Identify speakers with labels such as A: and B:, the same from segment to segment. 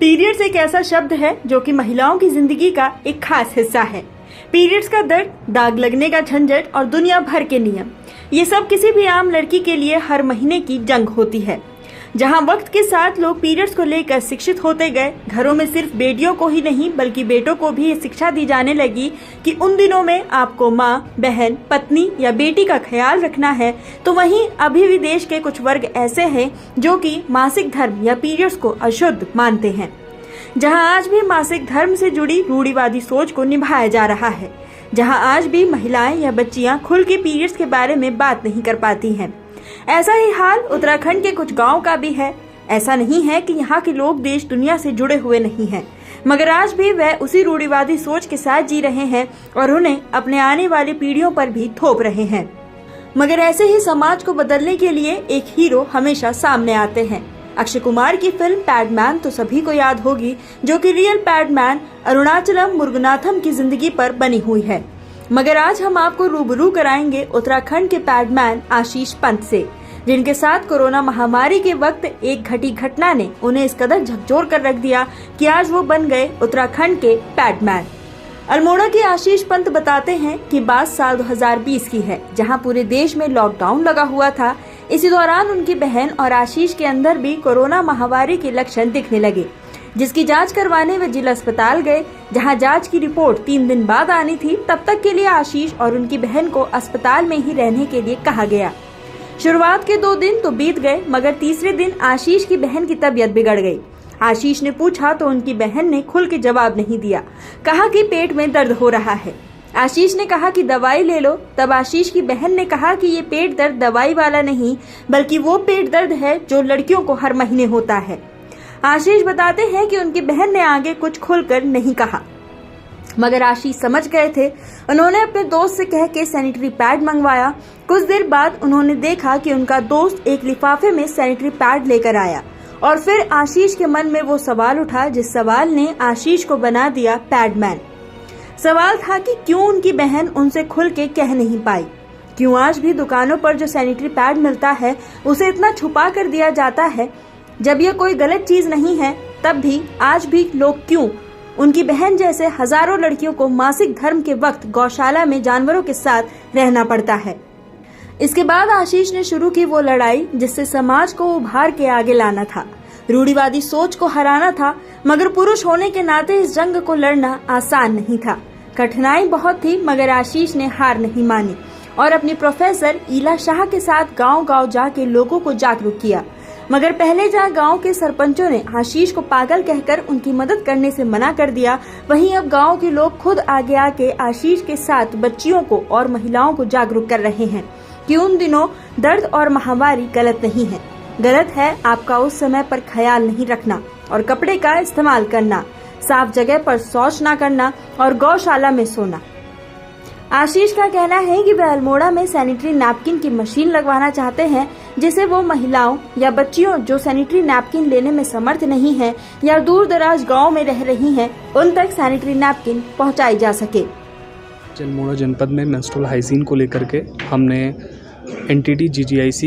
A: Periods एक ऐसा शब्द है जो कि महिलाओं की जिंदगी का एक खास हिस्सा है। पीरियड्स का दर्द, दाग लगने का झंझट और दुनिया भर के नियम, ये सब किसी भी आम लड़की के लिए हर महीने की जंग होती है। जहां वक्त के साथ लोग पीरियड्स को लेकर शिक्षित होते गए, घरों में सिर्फ बेटियों को ही नहीं बल्कि बेटों को भी ये शिक्षा दी जाने लगी कि उन दिनों में आपको माँ, बहन, पत्नी या बेटी का ख्याल रखना है, तो वहीं अभी भी देश के कुछ वर्ग ऐसे हैं जो कि मासिक धर्म या पीरियड्स को अशुद्ध मानते हैं। जहां आज भी मासिक धर्म से जुड़ी रूढ़िवादी सोच को निभाया जा रहा है, जहां आज भी महिलाएं या बच्चियां खुल के पीरियड्स के बारे में बात नहीं कर पाती हैं। ऐसा ही हाल उत्तराखंड के कुछ गांव का भी है। ऐसा नहीं है कि यहाँ के लोग देश दुनिया से जुड़े हुए नहीं हैं, मगर आज भी वह उसी रूढ़िवादी सोच के साथ जी रहे हैं और उन्हें अपने आने वाली पीढ़ियों पर भी थोप रहे हैं। मगर ऐसे ही समाज को बदलने के लिए एक हीरो हमेशा सामने आते हैं। अक्षय कुमार की फिल्म पैडमैन तो सभी को याद होगी, जो कि रियल पैडमैन अरुणाचलम मुरुगनाथम की जिंदगी पर बनी हुई है। मगर आज हम आपको रूबरू कराएंगे उत्तराखंड के पैडमैन आशीष पंत से, जिनके साथ कोरोना महामारी के वक्त एक घटी घटना ने उन्हें इस कदर झकझोर कर रख दिया कि आज वो बन गए उत्तराखंड के पैडमैन। अल्मोड़ा के आशीष पंत बताते हैं कि बात साल 2020 की है, जहां पूरे देश में लॉकडाउन लगा हुआ था। इसी दौरान उनकी बहन और आशीष के अंदर भी कोरोना महामारी के लक्षण दिखने लगे, जिसकी जांच करवाने वे जिला अस्पताल गए, जहां जांच की रिपोर्ट 3 दिन बाद आनी थी। तब तक के लिए आशीष और उनकी बहन को अस्पताल में ही रहने के लिए कहा गया। शुरुआत के 2 दिन तो बीत गए, मगर तीसरे दिन आशीष की बहन की तबीयत बिगड़ गई। आशीष ने पूछा तो उनकी बहन ने खुल के जवाब नहीं दिया, कहा कि पेट में दर्द हो रहा है। आशीष ने कहा कि दवाई ले लो। तब आशीष की बहन ने कहा कि ये पेट दर्द दवाई वाला नहीं, बल्कि वो पेट दर्द है जो लड़कियों को हर महीने होता है। आशीष बताते हैं कि उनकी बहन ने आगे कुछ खुलकर नहीं कहा, मगर आशीष समझ गए थे। उन्होंने अपने दोस्त से कह के सैनिटरी पैड मंगवाया। कुछ देर बाद उन्होंने देखा कि उनका दोस्त एक लिफाफे में सैनिटरी पैड लेकर आया और फिर आशीष के मन में वो सवाल उठा जिस सवाल ने आशीष को बना दिया पैडमैन। सवाल था कि क्यों उनकी बहन उनसे खुल के कह नहीं पाई, क्यों आज भी दुकानों पर जो सैनिटरी पैड मिलता है उसे इतना छुपा कर दिया जाता है। जब यह कोई गलत चीज नहीं है, तब भी आज भी लोग क्यों उनकी बहन जैसे हजारों लड़कियों को मासिक धर्म के वक्त गौशाला में जानवरों के साथ रहना पड़ता है। इसके बाद आशीष ने शुरू की वो लड़ाई जिससे समाज को उभार के आगे लाना था, रूढ़िवादी सोच को हराना था। मगर पुरुष होने के नाते इस जंग को लड़ना आसान नहीं था। कठिनाई बहुत थी, मगर आशीष ने हार नहीं मानी और अपनी प्रोफेसर ईला शाह के साथ गांव-गांव जाके लोगों को जागरूक किया। मगर पहले जहां गांव के सरपंचों ने आशीष को पागल कहकर उनकी मदद करने से मना कर दिया, वहीं अब गांव के लोग खुद आगे आके आशीष के साथ बच्चियों को और महिलाओं को जागरूक कर रहे हैं कि उन दिनों दर्द और महामारी गलत नहीं है। गलत है आपका उस समय पर ख्याल नहीं रखना और कपड़े का इस्तेमाल करना, साफ जगह पर शौच न करना और गौशाला में सोना। आशीष का कहना है कि वे अल्मोड़ा में सैनिटरी नैपकिन की मशीन लगवाना चाहते हैं, जिसे वो महिलाओं या बच्चियों जो सैनिटरी नैपकिन लेने में समर्थ नहीं है या दूर दराज गाँव में रह रही हैं, उन तक सैनिटरी नैपकिन पहुँचाई जा सके।
B: अल्मोड़ा जनपद में मेंस्ट्रुअल हाइजीन को लेकर के हमने NTT GGIC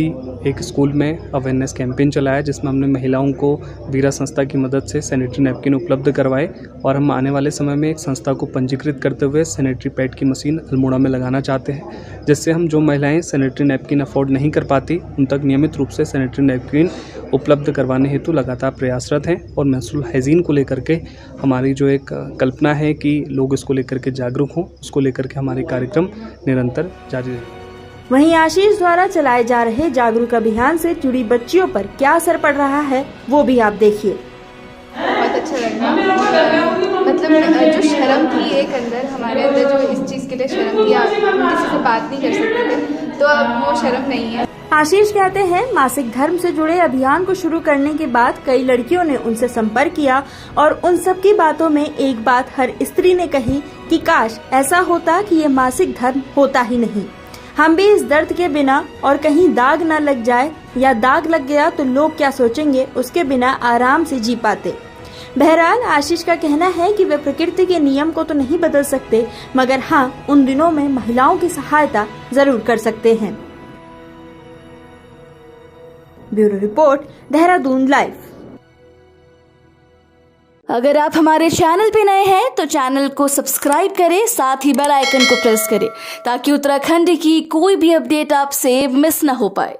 B: एक स्कूल में अवेयरनेस कैंपेन चलाया, जिसमें हमने महिलाओं को वीरा संस्था की मदद से सैनिटरी नैपकिन उपलब्ध करवाए और हम आने वाले समय में एक संस्था को पंजीकृत करते हुए सैनिटरी पैड की मशीन अल्मोड़ा में लगाना चाहते हैं, जिससे हम जो महिलाएं सैनिटरी नैपकिन अफोर्ड नहीं कर पाती उन तक नियमित रूप से सैनिटरी नैपकिन उपलब्ध करवाने हेतु लगातार प्रयासरत हैं। और मेंस्ट्रुअल हाइजीन को लेकर के हमारी जो एक कल्पना है कि लोग इसको लेकर के जागरूक हों, उसको लेकर के हमारे कार्यक्रम निरंतर जारी रहें।
A: वहीं आशीष द्वारा चलाए जा रहे जागरूक अभियान से जुड़ी बच्चियों पर क्या असर पड़ रहा है, वो भी आप देखिए।
C: बहुत अच्छा लगा, मतलब जो शर्म थी एक अंदर हमारे अंदर, जो इस चीज़ के लिए शर्म थी, हम किसी से बात नहीं कर सकते थे, तो अब वो शर्म नहीं है।
A: आशीष कहते हैं मासिक धर्म से जुड़े अभियान को शुरू करने के बाद कई लड़कियों ने उनसे संपर्क किया और उन सब की बातों में एक बात हर स्त्री ने कही कि काश ऐसा होता कि ये मासिक धर्म होता ही नहीं, हम भी इस दर्द के बिना और कहीं दाग न लग जाए या दाग लग गया तो लोग क्या सोचेंगे, उसके बिना आराम से जी पाते। बहरहाल आशीष का कहना है कि वे प्रकृति के नियम को तो नहीं बदल सकते, मगर हाँ उन दिनों में महिलाओं की सहायता जरूर कर सकते हैं। Bureau report, Dehradun live.
D: अगर आप हमारे चैनल पे नए हैं तो चैनल को सब्सक्राइब करें, साथ ही बेल आइकन को प्रेस करें ताकि उत्तराखंड की कोई भी अपडेट आपसे मिस ना हो पाए।